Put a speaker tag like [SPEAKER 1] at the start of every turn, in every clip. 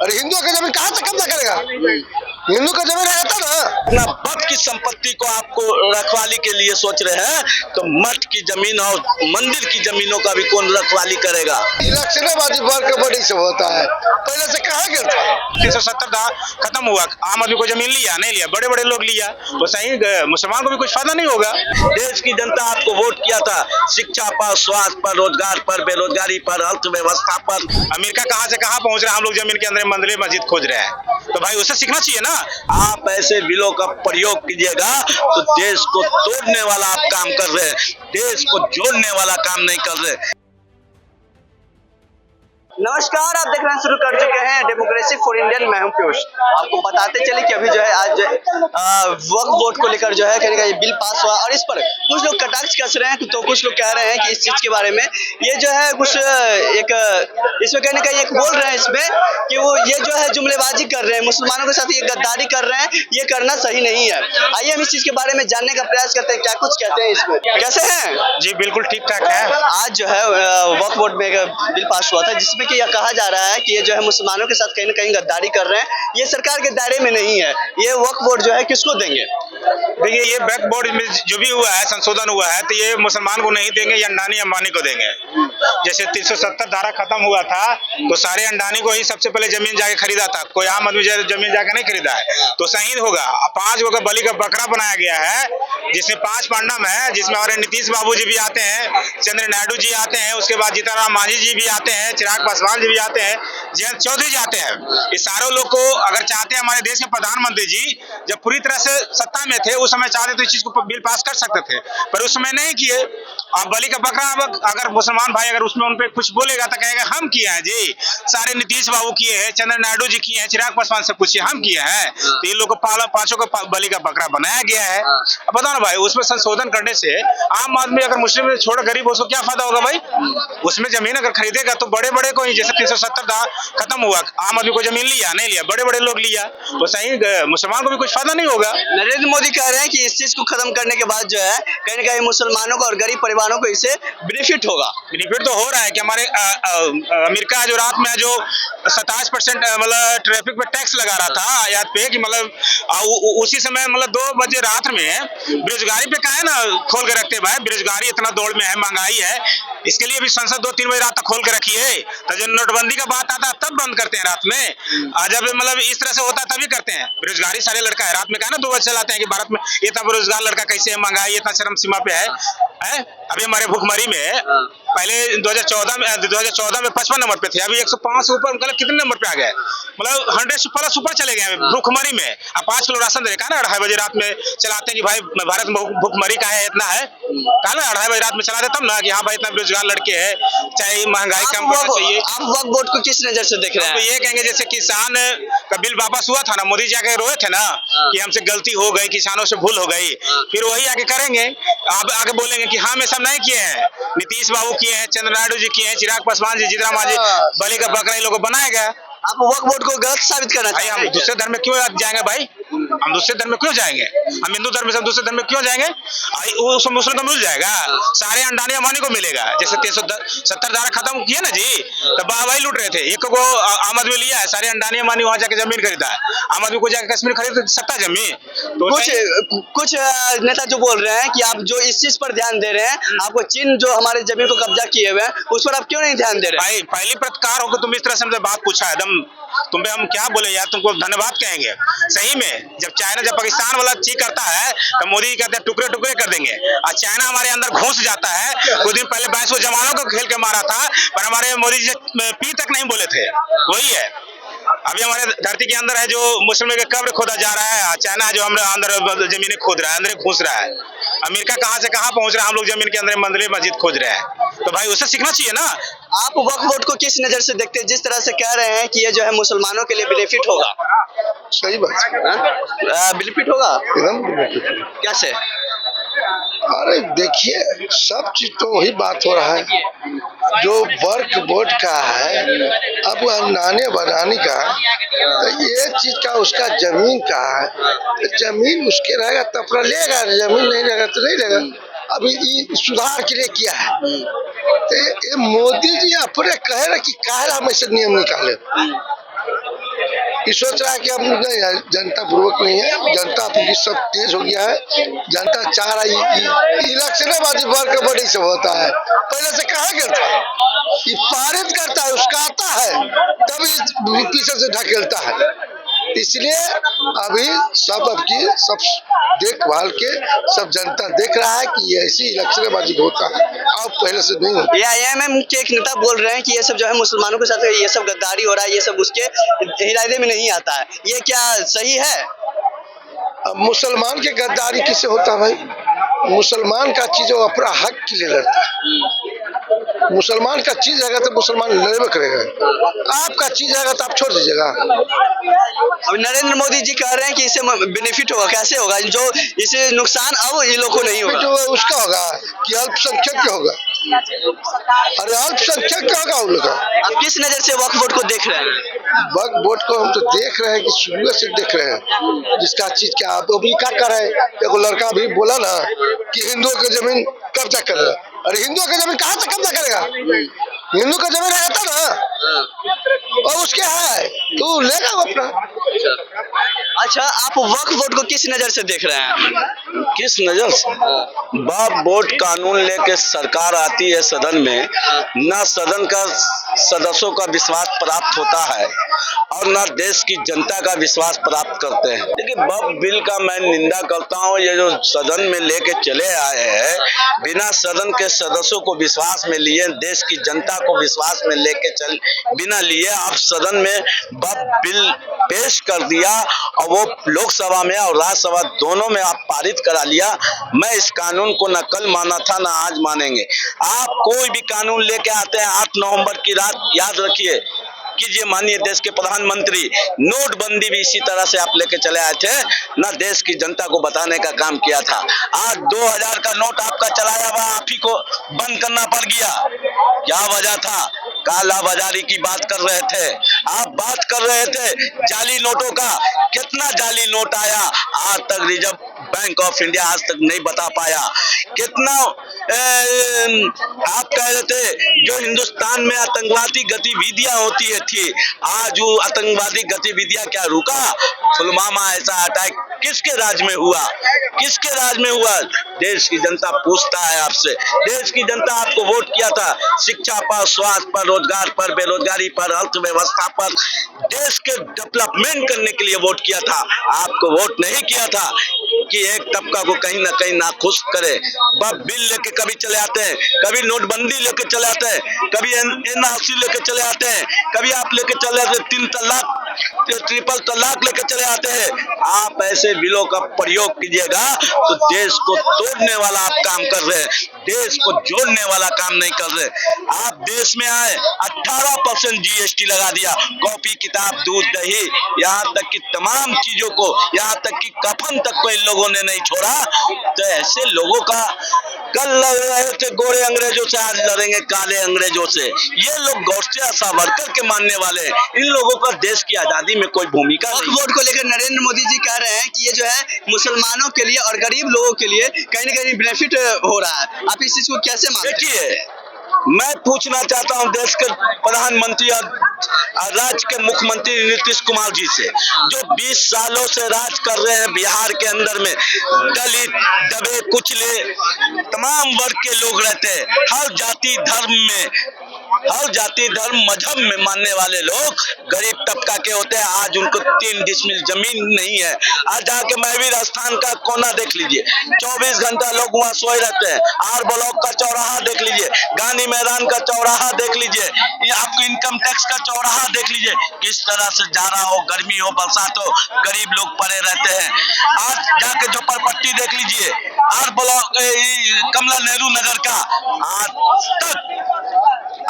[SPEAKER 1] अरे हिंदुओं का जमीन कहाँ से कब्जा करेगा? हिंदू का जमीन रहता ना।
[SPEAKER 2] अपना वक्त की संपत्ति को आपको रखवाली के लिए सोच रहे हैं तो मठ की जमीन और मंदिर की जमीनों का भी कौन रखवाली करेगा?
[SPEAKER 1] इलेक्शनबाजी वर्ग कबड्डी से होता है, पहले से कहाँ करता है?
[SPEAKER 3] 370 खत्म हुआ, आम आदमी को जमीन लिया नहीं लिया, बड़े बड़े लोग लिया, तो सही मुसलमान को भी कुछ फायदा नहीं होगा।
[SPEAKER 2] देश की जनता आपको वोट किया था शिक्षा पर, स्वास्थ्य पर, रोजगार पर, बेरोजगारी पर, अर्थव्यवस्था पर।
[SPEAKER 3] अमेरिका कहाँ से कहाँ पहुंच रहा है, हम लोग जमीन के अंदर मंदिर मस्जिद खोज रहे हैं, तो भाई उसे सीखना चाहिए ना।
[SPEAKER 2] आप ऐसे बिलों का प्रयोग कीजिएगा तो देश को तोड़ने वाला आप काम कर रहे हैं, देश को जोड़ने वाला काम नहीं कर रहे। नमस्कार, आप देख रहे हैं, शुरू कर चुके हैं डेमोक्रेसी फॉर इंडियन। मैं हूं पीयूष। आपको बताते चले कि अभी जो है आज वक्फ बोर्ड को लेकर जो है कहने का ये बिल पास हुआ और इस पर कुछ लोग कटाक्ष कस रहे हैं तो कुछ लोग कह रहे हैं कि इस चीज के बारे में ये जो है कुछ एक इसमें कहने का एक बोल रहे हैं इसमें कि वो ये जो है जुमलेबाजी कर रहे हैं, मुसलमानों के साथ ये गद्दारी कर रहे हैं, ये करना सही नहीं है। आइए हम इस चीज के बारे में जानने का प्रयास करते हैं, क्या कुछ कहते हैं इसमें। कैसे हैं
[SPEAKER 3] जी? बिल्कुल ठीक ठाक है।
[SPEAKER 2] आज जो है वक्फ बोर्ड में एक बिल पास हुआ था जिसमें कि यह कहा जा रहा है कि ये जो है मुसलमानों के साथ कहीं ना कहीं गद्दारी कर रहे हैं, ये सरकार के दायरे में नहीं है। ये वक्फ बोर्ड जो है किसको देंगे?
[SPEAKER 3] देखिए, ये वक्फ बोर्ड में जो भी हुआ है, संशोधन हुआ है, तो ये मुसलमान को नहीं देंगे, ये अंडानी अंबानी को देंगे। जैसे 370 धारा खत्म हुआ था तो सारे अंडानी को ही सबसे पहले जमीन जाके खरीदा था, कोई आम आदमी जमीन जाके नहीं खरीदा है, तो सही होगा। 5 गो का बलि का बकरा बनाया गया है जिसमें 5 पांडव है, जिसमें हमारे नीतीश बाबू जी भी आते हैं, चंद्र नायडू जी आते हैं, उसके बाद जीतनराम मांझी जी भी आते हैं, चिराग पासवान जी भी आते हैं, जयंत चौधरी जी आते हैं। इस सारे लोग को अगर चाहते हैं, हमारे देश के प्रधानमंत्री जी जब पूरी तरह से सत्ता में थे उस समय चाहते तो इस चीज को बिल पास कर सकते थे, पर उस समय नहीं किए। अब बलि का बकरा, अब अगर मुसलमान भाई अगर उसमें उन पे कुछ बोलेगा तो कहेगा हम किए हैं जी, सारे नीतीश बाबू किए हैं, चंद्र नायडू जी किए हैं, चिराग पासवान से पूछिए हम किए हैं। तो इन लोग को 5 को बलि का बकरा बनाया गया है। अब बताओ ना भाई, उसमें संशोधन करने से आम आदमी अगर मुस्लिम छोड़ गरीब उसको क्या फायदा होगा भाई? उसमें जमीन अगर खरीदेगा तो बड़े बड़े को ही, जैसे 370 खत्म हुआ, आम आदमी को जमीन लिया नहीं लिया, बड़े बड़े लोग लिया, तो सही मुसलमान को भी कुछ फायदा नहीं होगा।
[SPEAKER 2] नरेंद्र मोदी कह रहे हैं कि इस चीज को खत्म करने के बाद जो है कहीं ना कहीं मुसलमानों को और गरीब परिवारों को इससे बेनिफिट होगा।
[SPEAKER 3] बेनिफिट तो हो रहा है कि हमारे अमेरिका जो रात में जो 27% मतलब ट्रैफिक पे टैक्स लगा रहा था आयात पे, कि मतलब उसी समय मतलब 2 बजे रात में बेरोजगारी पे कहा है ना खोल के रखते भाई, बेरोजगारी इतना दौड़ में है, महंगाई है, इसके लिए भी संसद 2-3 बजे रात तक खोल के रखी है। तो जब नोटबंदी का बात आता है तब बंद करते हैं रात में, जब मतलब इस तरह से होता है तभी करते हैं। बेरोजगारी सारे लड़का है, रात में कहा ना 2 बजे चलाते हैं कि भारत में इतना बेरोजगार लड़का कैसे है, महंगाई इतना चरम सीमा पे है। अभी हमारे भुखमरी में पहले 2014 में 55 नंबर पे थे, अभी 105 से ऊपर, मतलब कितने नंबर पे आ गए, मतलब 100 प्लस ऊपर चले गए भुखमरी में। अब 5 किलो राशन दे ना 2:30 बजे रात में चलाते हैं कि भाई भारत में भुखमरी का है इतना है, कहा ना 2:30 बजे रात में चलाते तब ना कि हाँ भाई इतना बेरोजगार लड़के है, चाहे महंगाई कम होना चाहिए।
[SPEAKER 2] आप वक्फ बोर्ड को किस नजर से देख रहे हैं?
[SPEAKER 3] तो ये कहेंगे जैसे किसान का बिल वापस हुआ था ना, मोदी जी आके रोए थे ना कि हमसे गलती हो गई, किसानों से भूल हो गई, फिर वही आके करेंगे, अब आगे बोलेंगे कि हम ऐसा नहीं किए हैं, नीतीश बाबू किए हैं, चंद्र नायडू जी किए हैं, चिराग पासवान जी, जीतनराम मांझी, बलि का बकरा इन लोगों को बनाया गया।
[SPEAKER 2] आप वक्फ बोर्ड को गलत साबित करना
[SPEAKER 3] भाई
[SPEAKER 2] चाहते
[SPEAKER 3] हम
[SPEAKER 2] हैं?
[SPEAKER 3] दूसरे धर्म में क्यों जाएंगे भाई? हम दूसरे धर्म में क्यों जाएंगे? हम हिंदू धर्म से हम दूसरे धर्म में क्यों जाएंगे? वो मुस्लिम को मिल जाएगा, सारे अंडानी अंबानी को मिलेगा। जैसे 370 धारा खत्म किया ना जी, तो भाई लूट रहे थे, एक को आम आदमी लिया है, सारे अंडानी अंबानी वहां जाके जमीन खरीदा है, आम आदमी को जाके कश्मीर खरीद सकता जमीन। तो
[SPEAKER 2] कुछ नेता जो बोल रहे हैं कि आप जो इस चीज पर ध्यान दे रहे हैं, आपको चीन जो हमारे जमीन को कब्जा किए हुए हैं उस पर आप क्यों नहीं ध्यान दे रहे?
[SPEAKER 3] भाई पहली पत्रकार होकर तुम इस तरह से हमसे बात पूछा है, तुम पे हम क्या बोले यार, तुमको धन्यवाद कहेंगे। सही में जब चाइना जब पाकिस्तान वाला चीज करता है तो मोदी कहते हैं टुकड़े टुकड़े कर देंगे, और चाइना हमारे अंदर घुस जाता है। कुछ दिन पहले 22 जवानों को खेल के मारा था, पर हमारे मोदी जी पी तक नहीं बोले थे। वही है, अभी हमारे धरती के अंदर है जो मुस्लिम के कब्र खोदा जा रहा है, चाइना है जो हमारे अंदर जमीनें खोद रहा है, अंदर घुस रहा है। अमेरिका कहाँ से कहाँ पहुंच रहा है, हम लोग जमीन के अंदर मंदिर मस्जिद खोज रहे हैं, तो भाई उसे सीखना चाहिए ना।
[SPEAKER 2] आप वक्फ बोर्ड को किस नजर से देखते हैं, जिस तरह से कह रहे हैं कि ये जो है मुसलमानों के लिए बेनिफिट होगा?
[SPEAKER 1] सही बात है,
[SPEAKER 2] बेनिफिट होगा
[SPEAKER 1] एकदम बेनिफिट।
[SPEAKER 2] कैसे?
[SPEAKER 1] अरे देखिए, सब चीज तो वही बात हो रहा है जो वर्क बोर्ड का है, अब अंडाने बनाने का, तो ये चीज का उसका जमीन का है, तो जमीन उसके रहेगा तब लेगा, जमीन नहीं रहेगा तो नहीं रहेगा। अभी ये सुधार के लिए किया है, तो ये मोदी जी अपने कहे रहे कि काहे हम ऐसे नियम निकाले, ये सोच रहा है कि अब नहीं है, जनता पूर्वक नहीं है, जनता अपनी सब तेज हो गया है। जनता चाह रहा है इलेक्शनबाजी वर्क बड़ी से होता है, पहले से कहा करता है, ये पारित करता है, उसका आता है तभी पीछे से ढकेलता है। इसलिए अभी सब देखभाल के सब जनता देख रहा है कि ये ऐसी इलेक्शनबाजी होता है, अब पहले से नहीं होता।
[SPEAKER 2] AIMM के एक नेता बोल रहे हैं कि ये सब जो है मुसलमानों के साथ ये सब गद्दारी हो रहा है, ये सब उसके इरादे में नहीं आता है, ये क्या सही है?
[SPEAKER 1] अब मुसलमान के गद्दारी किसे होता है भाई? मुसलमान का चीज वो अपना हक के लिए लड़ता है। मुसलमान का चीज आएगा तो मुसलमान लड़बे करेगा, आपका चीज आएगा तो आप छोड़ दीजिएगा।
[SPEAKER 2] अब नरेंद्र मोदी जी कह रहे हैं कि इससे बेनिफिट होगा, कैसे होगा? जो इससे नुकसान अब ये लोग को नहीं होगा,
[SPEAKER 1] तो उसका होगा कि अल्पसंख्यक के होगा। अरे अल्पसंख्यक का होगा उन लोग का।
[SPEAKER 2] आप किस नजर से वक्फ बोर्ड को देख रहे हैं?
[SPEAKER 1] वक्फ बोर्ड को हम तो देख रहे हैं कि शुरू से देख रहे हैं, जिसका चीज क्या आप अभी क्या कर रहे हैं। देखो लड़का भी बोला ना कि हिंदुओं की जमीन कब्जा करेगा, अरे हिंदुओं की जमीन कहाँ से कब्जा करेगा? हिंदू का जमीन रहता ना, और उसके है तो लेगा वो अपना।
[SPEAKER 2] अच्छा, आप वक्फ बोर्ड को किस नजर से देख रहे हैं?
[SPEAKER 4] किस नजर से? वक्फ बोर्ड कानून लेके सरकार आती है सदन में, ना सदन का सदस्यों का विश्वास प्राप्त होता है और ना देश की जनता का विश्वास प्राप्त करते हैं। लेकिन वक्फ बिल का मैं निंदा करता हूँ, ये जो सदन में लेके चले आए हैं बिना सदन के सदस्यों को विश्वास में लिए, देश की जनता को विश्वास में लेके चल बिना लिए आप सदन में वक्फ बिल पेश कर दिया और वो लोकसभा में और राज्यसभा दोनों में आप पारित करा लिया। मैं इस कानून को न कल माना था न आज मानेंगे। आप कोई भी कानून लेके आते हैं 8 नवंबर की रात याद रखिए कीजिए, माननीय देश के प्रधानमंत्री नोटबंदी भी इसी तरह से आप लेके चले आए थे, ना देश की जनता को बताने का काम किया था। आज 2000 का नोट आपका चलाया हुआ आप ही को बंद करना पड़ गया, क्या वजह था? काला बाजारी की बात कर रहे थे, आप बात कर रहे थे जाली नोटों का। कितना जाली नोट आया आज तक रिजर्व बैंक ऑफ इंडिया आज तक नहीं बता पाया। कितना आप कह रहे थे जो हिंदुस्तान में आतंकवादी गतिविधियां होती है थी, आज वो आतंकवादी गतिविधियां क्या रुका? पुलवामा ऐसा अटैक किसके राज में हुआ? किसके राज में हुआ? देश की जनता पूछता है आपसे। देश की जनता आपको वोट किया था शिक्षा पर, स्वास्थ्य पर, रोजगार पर, बेरोजगारी पर, अर्थव्यवस्था पर, देश के डेवलपमेंट करने के लिए वोट किया था। आपको वोट नहीं किया था कि एक तबका को कहीं ना कहीं नाखुश करे। वह बिल लेके कभी चले आते हैं, कभी नोटबंदी लेके चले आते हैं, कभी NRC लेके चले आते हैं, कभी आप लेके चले आते 3 तलाक, ट्रिपल तलाक लेके चले आते हैं। आप ऐसे बिलों का प्रयोग कीजिएगा तो देश को तोड़ने वाला आप काम कर रहे हैं, देश को जोड़ने वाला काम नहीं कर रहे। आप देश में आए 18% GST लगा दिया, कॉपी किताब दूध दही यहाँ तक कि तमाम चीजों को, यहाँ तक कि कफन तक को इन लोगों ने नहीं छोड़ा। तो ऐसे लोगों का कल लड़ रहे थे गोरे अंग्रेजों से, आज लड़ेंगे काले अंग्रेजों से। ये लोग गौरव सावरकर के मानने वाले हैं, इन लोगों का देश की आजादी में कोई भूमिका नहीं।
[SPEAKER 2] वोट को लेकर नरेंद्र मोदी जी कह रहे हैं कि ये जो है मुसलमानों के लिए और गरीब लोगों के लिए कहीं ना कहीं बेनिफिट हो रहा है, आप इस चीज को कैसे मानते हैं?
[SPEAKER 4] देखिए, मैं पूछना चाहता हूं देश के प्रधानमंत्री और राज्य के मुख्यमंत्री नीतीश कुमार जी से, जो 20 सालों से राज कर रहे हैं बिहार के अंदर में, दलित, दबे कुचले तमाम वर्ग के लोग रहते हैं, हर जाति धर्म में, हर जाति धर्म मजहब में मानने वाले लोग गरीब तबका के होते हैं। आज उनको 3 डिसमिल जमीन नहीं है। आज जाके महावीर स्थान का कोना देख लीजिए, 24 घंटा लोग वहाँ सोए रहते हैं। आर ब्लॉक का चौराहा देख लीजिए, गांधी मैदान का चौराहा देख लीजिए, आपको इनकम टैक्स का चौराहा देख लीजिए, किस तरह से जा रहा हो, गर्मी हो बरसात हो, गरीब लोग पड़े रहते हैं। आज जाके झोपड़पट्टी देख लीजिए, आर ब्लॉक कमला नेहरू नगर का, आज तक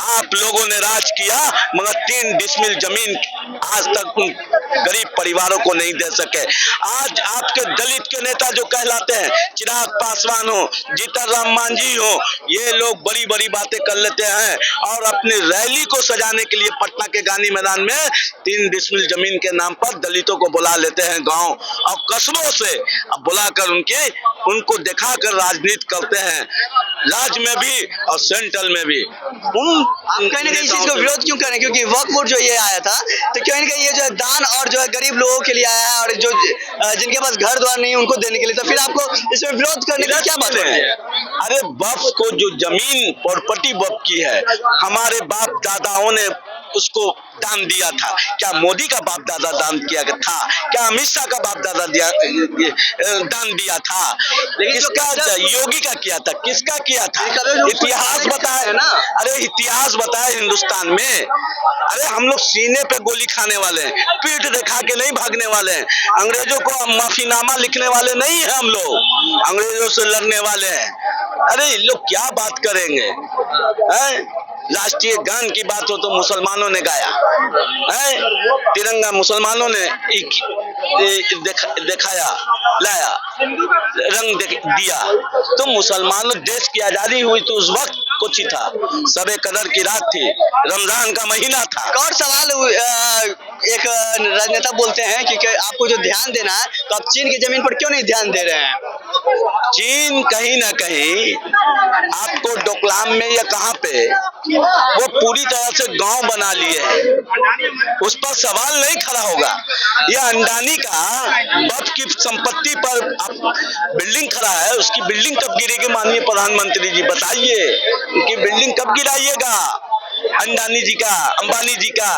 [SPEAKER 4] आप लोगों ने राज किया मगर 3 डिसमिल जमीन आज तक उन गरीब परिवारों को नहीं दे सके। आज आपके दलित के नेता जो कहलाते हैं, चिराग पासवान हो, जीतन राम मांझी हो, ये लोग बड़ी बड़ी बातें कर लेते हैं और अपनी रैली को सजाने के लिए पटना के गांधी मैदान में 3 डिसमिल जमीन के नाम पर दलितों को बुला लेते हैं गांव और कस्बों से, बुलाकर उनको दिखाकर राजनीति करते हैं, राज्य में भी और सेंट्रल में भी।
[SPEAKER 2] आप कहीं ना कहीं इस चीज को विरोध क्यों कर रहे हैं? क्योंकि वक्फ बोर्ड जो ये आया था तो तो कहीं ना कहीं ये जो है दान और जो है गरीब लोगों के लिए आया है, और जो जिनके पास घर द्वार नहीं है उनको देने के लिए, तो फिर आपको इसमें विरोध करने की क्या बात है?
[SPEAKER 4] अरे वक्फ को जो जमीन प्रॉपर्टी वक्फ की है, हमारे बाप दादाओं ने उसको दान दिया था। क्या मोदी का बाप दादा दान किया था? क्या अमित शाह का बाप दादा दान दिया था? किसका, योगी का किया था? किसका किया था? इतिहास बताए ना। अरे इतिहास बताए हिंदुस्तान में। अरे हम लोग सीने पे गोली खाने वाले हैं, पीठ दिखा के नहीं भागने वाले हैं। अंग्रेजों को माफीनामा लिखने वाले नहीं है हम लोग, अंग्रेजों से लड़ने वाले हैं। अरे ये लोग क्या बात करेंगे? राष्ट्रीय गान की बात हो तो मुसलमानों ने गाया है, तिरंगा मुसलमानों ने दिखाया, लाया, रंग दिया। तो मुसलमानों, देश की आजादी हुई तो उस वक्त कुछ ही था, सबे कदर की रात थी, रमजान का महीना था।
[SPEAKER 2] और सवाल एक राजनेता बोलते हैं कि आपको जो ध्यान देना है तो आप चीन की जमीन पर क्यों नहीं ध्यान दे रहे हैं?
[SPEAKER 4] चीन कहीं ना कहीं आपको डोकलाम में या कहाँ पे वो पूरी तरह से गांव बना लिए हैं, उस पर सवाल नहीं खड़ा होगा। यह अंडानी का वक्फ की संपत्ति पर बिल्डिंग खड़ा है, उसकी बिल्डिंग कब गिरेगी माननीय प्रधानमंत्री जी? बताइए, उनकी बिल्डिंग कब गिराइएगा? अंडानी जी का, अंबानी जी का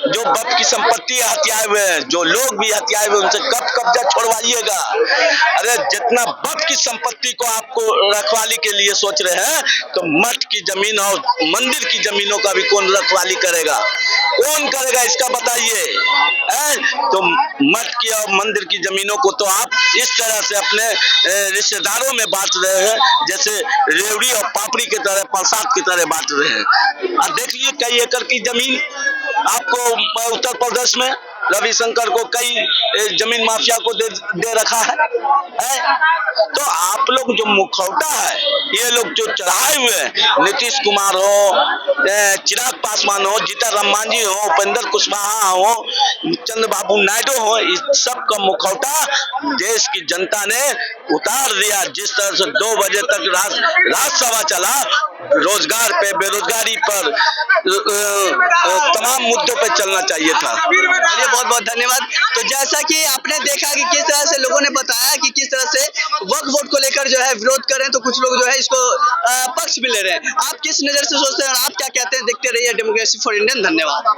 [SPEAKER 4] जो वक्फ की संपत्ति हथियाए हुए हैं, जो लोग भी हथियाए हुए, उनसे कब कब्जा छोड़वाइएगा? अरे जितना वक्फ की संपत्ति को आपको रखवाली के लिए सोच रहे हैं, तो मठ की जमीन और मंदिर की जमीनों का भी कौन रखवाली करेगा? कौन करेगा इसका बताइए? तो मठ की और मंदिर की जमीनों को तो आप इस तरह से अपने रिश्तेदारों में बांट रहे हैं, जैसे रेवड़ी और पापड़ी की तरह, प्रसाद की तरह बांट रहे हैं। और देख लीजिए कई एकड़ की जमीन आपको उत्तर प्रदेश में रविशंकर को कई जमीन माफिया को दे रखा है। तो आप लोग जो मुखौटा है, ये लोग जो चढ़ाए हुए हैं, नीतीश कुमार हो, चिराग पासवान हो, जीतन मांझी हो, उपेंद्र कुशवाहा हो, चंद्रबाबू नायडू हो, इस सब का मुखौटा देश की जनता ने उतार दिया। जिस तरह से 2 बजे तक राज्यसभा चला, रोजगार पे, बेरोजगारी पर, तमाम मुद्दों पे चलना चाहिए था।
[SPEAKER 2] बहुत बहुत धन्यवाद। तो जैसा कि आपने देखा कि किस तरह से लोगों ने बताया कि किस तरह से वक्फ बोर्ड को लेकर जो है विरोध कर रहे हैं, तो कुछ लोग जो है इसको पक्ष भी ले रहे हैं। आप किस नजर से सोचते हैं और आप क्या कहते हैं? देखते रहिए डेमोक्रेसी फॉर इंडियन। धन्यवाद।